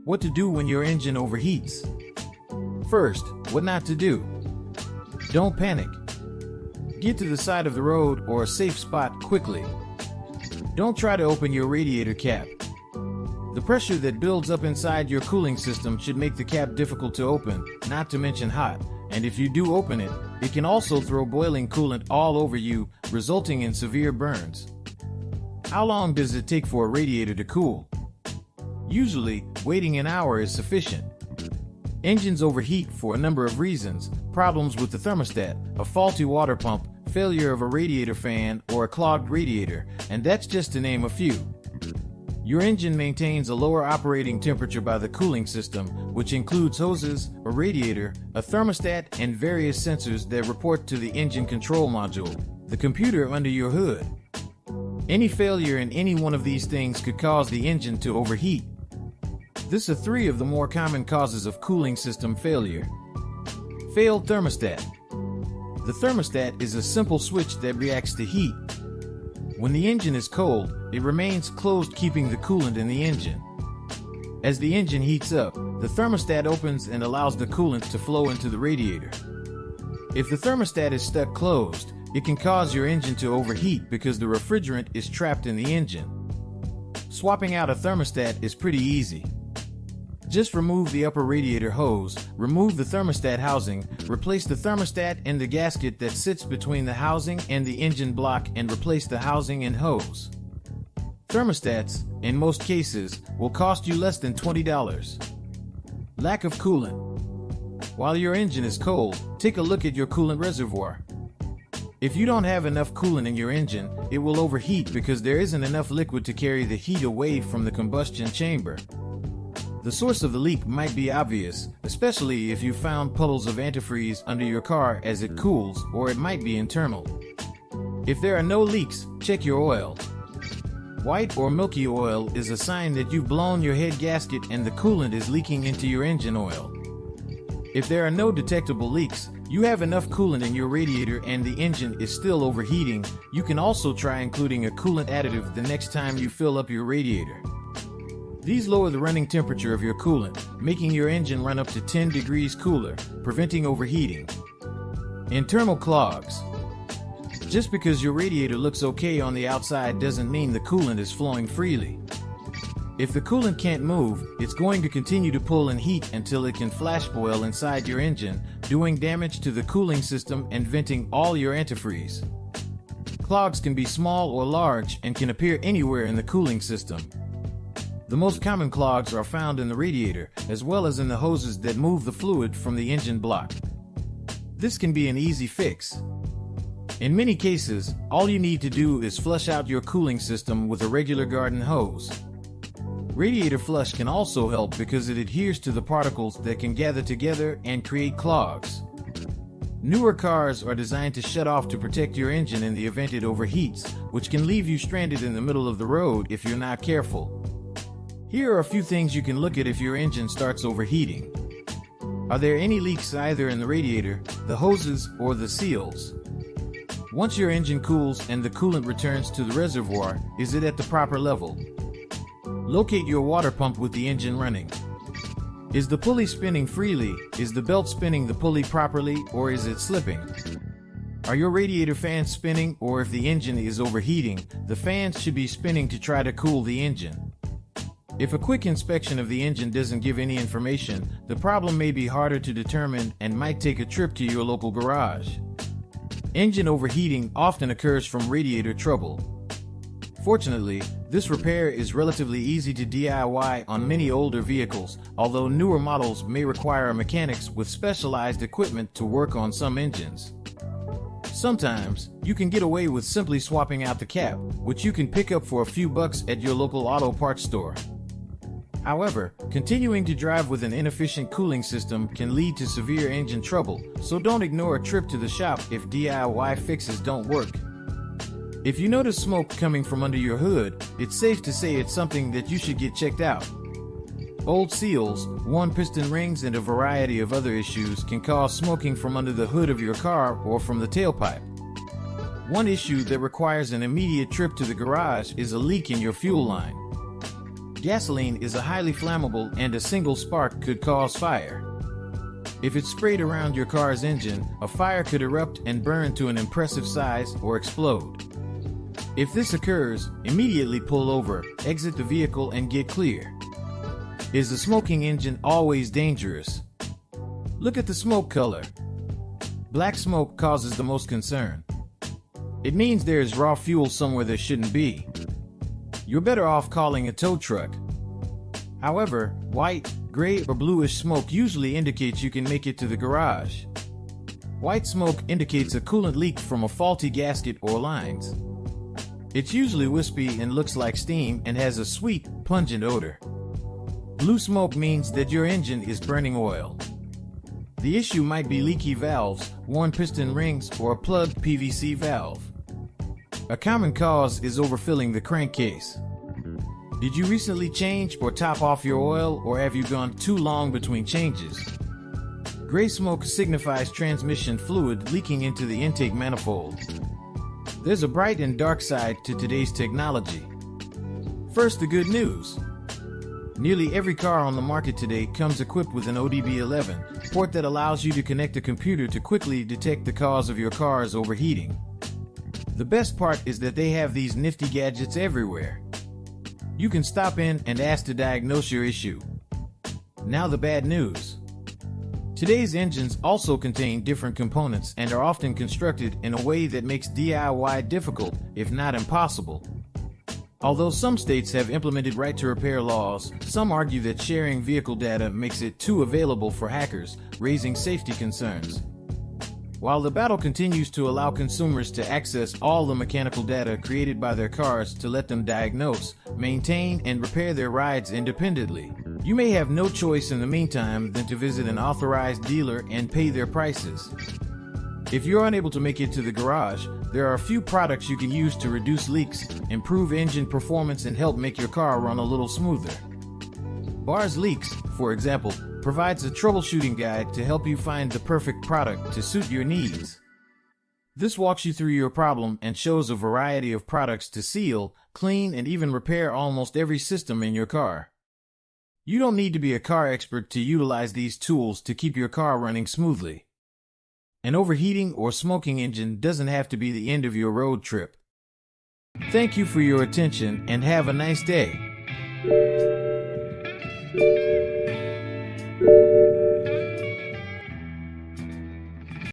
What to do when your engine overheats. First, what not to do. Don't panic. Get to the side of the road or a safe spot quickly. Don't try to open your radiator cap. The pressure that builds up inside your cooling system should make the cap difficult to open, not to mention hot, and if you do open it, it can also throw boiling coolant all over you, resulting in severe burns. How long does it take for a radiator to cool? Usually, waiting an hour is sufficient. Engines overheat for a number of reasons: problems with the thermostat, a faulty water pump, failure of a radiator fan, or a clogged radiator, and that's just to name a few. Your engine maintains a lower operating temperature by the cooling system, which includes hoses, a radiator, a thermostat, and various sensors that report to the engine control module, the computer under your hood. Any failure in any one of these things could cause the engine to overheat. These are three of the more common causes of cooling system failure. Failed thermostat. The thermostat is a simple switch that reacts to heat. When the engine is cold, it remains closed, keeping the coolant in the engine. As the engine heats up, the thermostat opens and allows the coolant to flow into the radiator. If the thermostat is stuck closed, it can cause your engine to overheat because the refrigerant is trapped in the engine. Swapping out a thermostat is pretty easy. Just remove the upper radiator hose, remove the thermostat housing, replace the thermostat and the gasket that sits between the housing and the engine block, and replace the housing and hose. Thermostats, in most cases, will cost you less than $20. Lack of coolant. While your engine is cold, take a look at your coolant reservoir. If you don't have enough coolant in your engine, it will overheat because there isn't enough liquid to carry the heat away from the combustion chamber. The source of the leak might be obvious, especially if you found puddles of antifreeze under your car as it cools, or it might be internal. If there are no leaks, check your oil. White or milky oil is a sign that you've blown your head gasket and the coolant is leaking into your engine oil. If there are no detectable leaks, you have enough coolant in your radiator and the engine is still overheating. You can also try including a coolant additive the next time you fill up your radiator. These lower the running temperature of your coolant, making your engine run up to 10 degrees cooler, preventing overheating. Internal clogs. Just because your radiator looks okay on the outside doesn't mean the coolant is flowing freely. If the coolant can't move, it's going to continue to pull and heat until it can flash boil inside your engine, doing damage to the cooling system and venting all your antifreeze. Clogs can be small or large and can appear anywhere in the cooling system. The most common clogs are found in the radiator, as well as in the hoses that move the fluid from the engine block. This can be an easy fix. In many cases, all you need to do is flush out your cooling system with a regular garden hose. Radiator flush can also help because it adheres to the particles that can gather together and create clogs. Newer cars are designed to shut off to protect your engine in the event it overheats, which can leave you stranded in the middle of the road if you're not careful. Here are a few things you can look at if your engine starts overheating. Are there any leaks either in the radiator, the hoses, or the seals? Once your engine cools and the coolant returns to the reservoir, is it at the proper level? Locate your water pump with the engine running. Is the pulley spinning freely? Is the belt spinning the pulley properly, or is it slipping? Are your radiator fans spinning, or if the engine is overheating, the fans should be spinning to try to cool the engine. If a quick inspection of the engine doesn't give any information, the problem may be harder to determine and might take a trip to your local garage. Engine overheating often occurs from radiator trouble. Fortunately, this repair is relatively easy to DIY on many older vehicles, although newer models may require mechanics with specialized equipment to work on some engines. Sometimes, you can get away with simply swapping out the cap, which you can pick up for a few bucks at your local auto parts store. However, continuing to drive with an inefficient cooling system can lead to severe engine trouble, so don't ignore a trip to the shop if DIY fixes don't work. If you notice smoke coming from under your hood, it's safe to say it's something that you should get checked out. Old seals, worn piston rings, and a variety of other issues can cause smoking from under the hood of your car or from the tailpipe. One issue that requires an immediate trip to the garage is a leak in your fuel line. Gasoline is a highly flammable and a single spark could cause fire. If it's sprayed around your car's engine, a fire could erupt and burn to an impressive size or explode. If this occurs, immediately pull over, exit the vehicle and get clear. Is the smoking engine always dangerous? Look at the smoke color. Black smoke causes the most concern. It means there is raw fuel somewhere there shouldn't be. You're better off calling a tow truck. However, white, gray, or bluish smoke usually indicates you can make it to the garage. White smoke indicates a coolant leak from a faulty gasket or lines. It's usually wispy and looks like steam and has a sweet, pungent odor. Blue smoke means that your engine is burning oil. The issue might be leaky valves, worn piston rings, or a plugged PVC valve. A common cause is overfilling the crankcase. Did you recently change or top off your oil, or have you gone too long between changes? Gray smoke signifies transmission fluid leaking into the intake manifold. There's a bright and dark side to today's technology. First, the good news. Nearly every car on the market today comes equipped with an ODB11 port that allows you to connect a computer to quickly detect the cause of your car's overheating. The best part is that they have these nifty gadgets everywhere. You can stop in and ask to diagnose your issue. Now the bad news. Today's engines also contain different components and are often constructed in a way that makes DIY difficult, if not impossible. Although some states have implemented right-to-repair laws, some argue that sharing vehicle data makes it too available for hackers, raising safety concerns. While the battle continues to allow consumers to access all the mechanical data created by their cars to let them diagnose, maintain, and repair their rides independently, you may have no choice in the meantime than to visit an authorized dealer and pay their prices. If you're unable to make it to the garage, there are a few products you can use to reduce leaks, improve engine performance, and help make your car run a little smoother. Bars Leaks, for example, provides a troubleshooting guide to help you find the perfect product to suit your needs. This walks you through your problem and shows a variety of products to seal, clean, and even repair almost every system in your car. You don't need to be a car expert to utilize these tools to keep your car running smoothly. An overheating or smoking engine doesn't have to be the end of your road trip. Thank you for your attention and have a nice day.